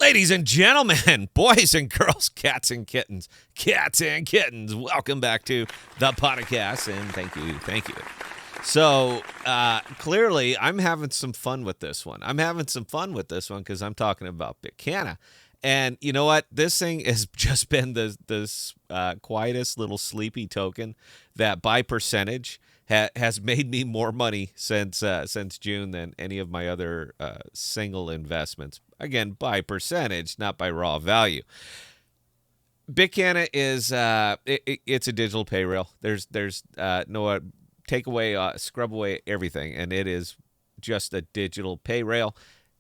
Ladies and gentlemen, boys and girls, cats and kittens, welcome back to the podcast, and thank you. So, clearly, I'm having some fun with this one. Because I'm talking about Bitcanna. And you know what? This thing has just been this quietest little sleepy token that by percentage has made me more money since June than any of my other single investments. Again, by percentage, not by raw value. Bitcanna is it's a digital payrail. There's no take away, scrub away everything, and it is just a digital payrail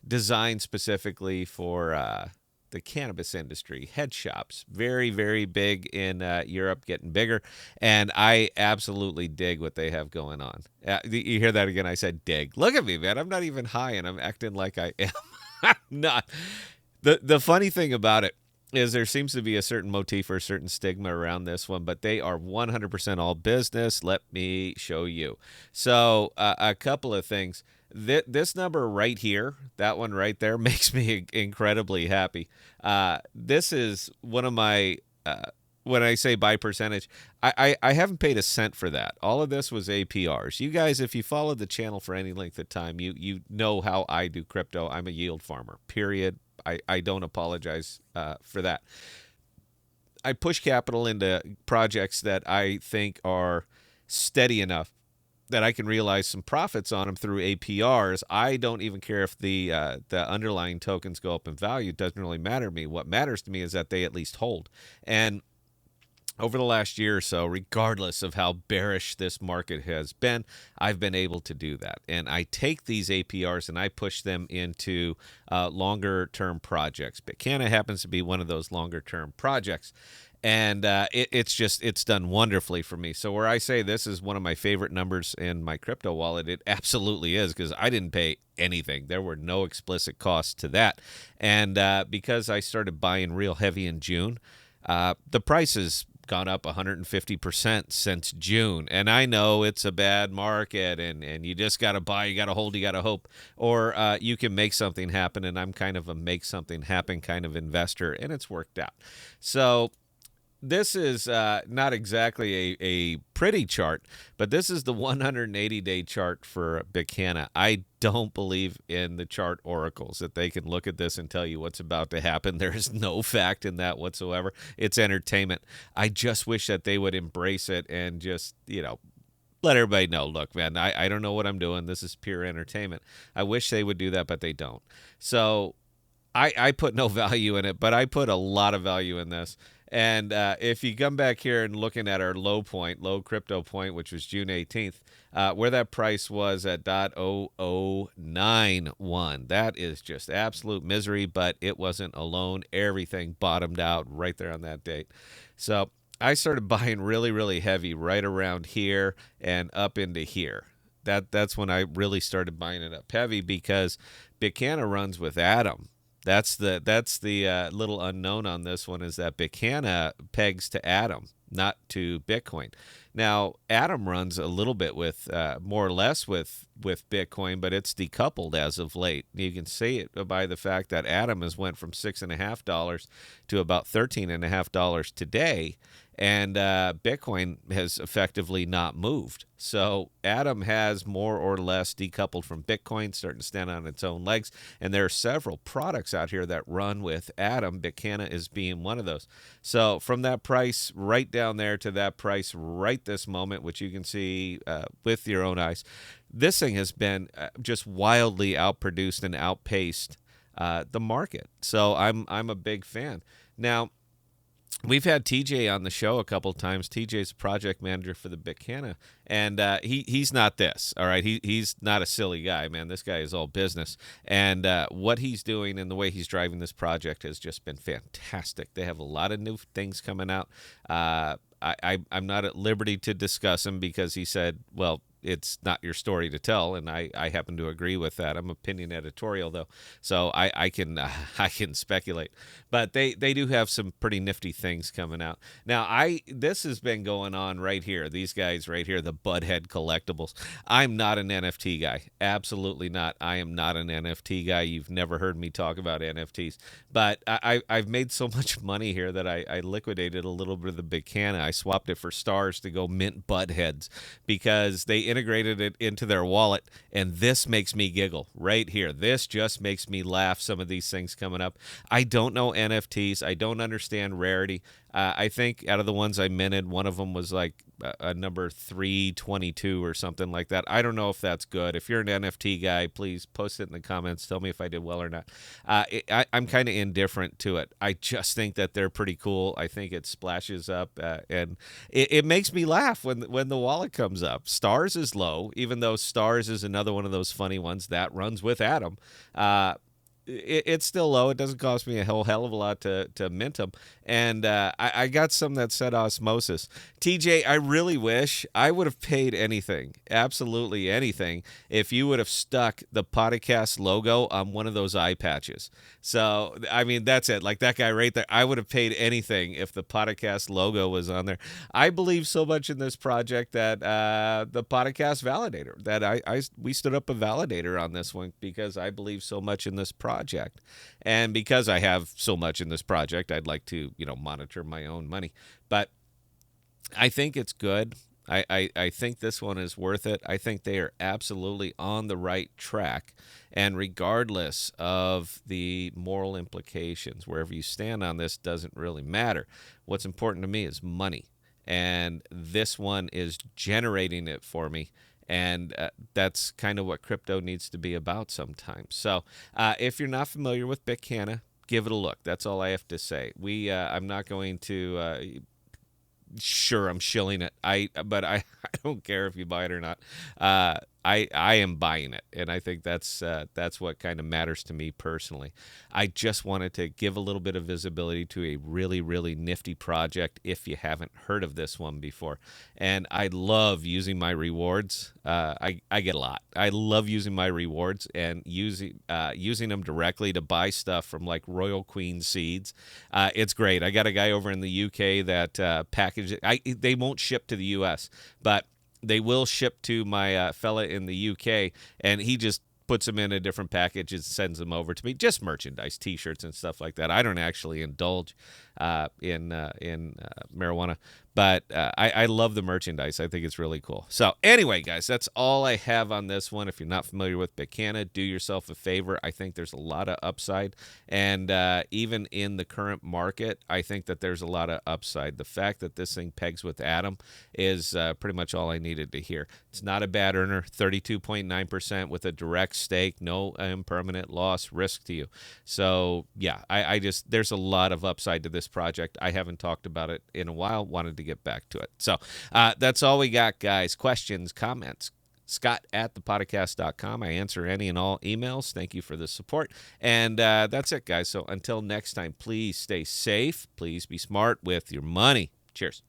designed specifically for the cannabis industry, head shops, very, very big in Europe, getting bigger, and I absolutely dig what they have going on. You hear that again? I said dig. Look at me, man. I'm not even high, and I'm acting like I am. I'm not. The funny thing about it is there seems to be a certain motif or a certain stigma around this one, but they are 100% all business. Let me show you. So a couple of things. This number right here, that one right there, makes me incredibly happy. This is one of my, when I say by percentage, I haven't paid a cent for that. All of this was APRs. You guys, if you follow the channel for any length of time, you know how I do crypto. I'm a yield farmer, period. I don't apologize for that. I push capital into projects that I think are steady enough that I can realize some profits on them through APRs. I don't even care if the underlying tokens go up in value. It doesn't really matter to me. What matters to me is that they at least hold. And over the last year or so, regardless of how bearish this market has been, I've been able to do that. And I take these APRs and I push them into longer-term projects. Bitcanna happens to be one of those longer-term projects. And it's done wonderfully for me. So where I say this is one of my favorite numbers in my crypto wallet, it absolutely is, because I didn't pay anything. There were no explicit costs to that. And because I started buying real heavy in June, the price has gone up 150% since June. And I know it's a bad market and you just got to buy, you got to hold, you got to hope, or you can make something happen. And I'm kind of a make something happen kind of investor, and it's worked out. So this is not exactly a pretty chart, but this is the 180-day chart for Bitcanna. I don't believe in the chart oracles, that they can look at this and tell you what's about to happen. There is no fact in that whatsoever. It's entertainment. I just wish that they would embrace it and just, let everybody know, look, man, I don't know what I'm doing. This is pure entertainment. I wish they would do that, but they don't. So I put no value in it, but I put a lot of value in this. And if you come back here and looking at our low crypto point, which was June 18th, where that price was at .0091, that is just absolute misery, but it wasn't alone. Everything bottomed out right there on that date. So I started buying really, really heavy right around here and up into here. That's when I really started buying it up heavy, because Bitcanna runs with Atom. That's the little unknown on this one, is that Bitcanna pegs to Atom, not to Bitcoin. Now, Atom runs a little bit with, more or less with Bitcoin, but it's decoupled as of late. You can see it by the fact that Atom has went from $6.50 to about $13.50 today, and Bitcoin has effectively not moved. So Atom has more or less decoupled from Bitcoin, starting to stand on its own legs. And there are several products out here that run with Atom. Bitcanna is being one of those. So from that price right down there to that price right this moment, which you can see with your own eyes, this thing has been just wildly outproduced and outpaced the market. So I'm a big fan. Now, we've had TJ on the show a couple of times. TJ's project manager for the Bitcanna, and he's not this, all right? He's not a silly guy, man. This guy is all business, and what he's doing and the way he's driving this project has just been fantastic. They have a lot of new things coming out. I'm not at liberty to discuss them because he said, well, it's not your story to tell, and I happen to agree with that. I'm opinion editorial though, so I can I can speculate, but they do have some pretty nifty things coming out now. This has been going on right here. These guys right here, the Butthead Collectibles. I'm not an NFT guy, absolutely not. I am not an NFT guy. You've never heard me talk about NFTs, but I've made so much money here that I liquidated a little bit of the Bitcanna. I swapped it for stars to go mint Buttheads because they integrated it into their wallet, and this makes me giggle right here. This just makes me laugh. Some of these things coming up. I don't know NFTs. I don't understand rarity. I think out of the ones I minted, one of them was like a number 322 or something like that. I don't know if that's good. If you're an NFT guy, please post it in the comments. Tell me if I did well or not. I'm kind of indifferent to it. I just think that they're pretty cool. I think it splashes up, and it makes me laugh when the wallet comes up. Stars is low, even though Stars is another one of those funny ones that runs with Adam. It's still low. It doesn't cost me a whole hell of a lot to mint them. And I got some that said osmosis. TJ, I really wish I would have paid anything, absolutely anything, if you would have stuck the podcast logo on one of those eye patches. So, I mean, that's it. Like that guy right there, I would have paid anything if the podcast logo was on there. I believe so much in this project that the podcast validator, that we stood up a validator on this one because I believe so much in this project. And because I have so much in this project, I'd like to, monitor my own money. But I think it's good. I think this one is worth it. I think they are absolutely on the right track. And regardless of the moral implications, wherever you stand on this doesn't really matter. What's important to me is money. And this one is generating it for me. And that's kind of what crypto needs to be about sometimes. So if you're not familiar with Bitcanna, give it a look. That's all I have to say. I'm not going to. Sure, I'm shilling it. But I don't care if you buy it or not. I am buying it, and I think that's what kind of matters to me personally. I just wanted to give a little bit of visibility to a really, really nifty project if you haven't heard of this one before. And I love using my rewards. I get a lot. I love using my rewards and using them directly to buy stuff from like Royal Queen Seeds. It's great. I got a guy over in the UK that packages. They won't ship to the US, but they will ship to my fella in the UK, and he just puts them in a different package and sends them over to me. Just merchandise, T-shirts and stuff like that. I don't actually indulge in marijuana, but I love the merchandise. I think it's really cool. So anyway, guys, that's all I have on this one. If you're not familiar with Bitcanna, do yourself a favor. I think there's a lot of upside, and even in the current market, I think that there's a lot of upside. The fact that this thing pegs with Atom is pretty much all I needed to hear. It's not a bad earner, 32.9% with a direct stake, no impermanent loss risk to you. So yeah, I just there's a lot of upside to this project. I haven't talked about it in a while. Wanted to get back to it. So that's all we got, guys. Questions, comments, Scott at ThePodocasts.com. I answer any and all emails. Thank you for the support. And that's it, guys. So until next time, please stay safe. Please be smart with your money. Cheers.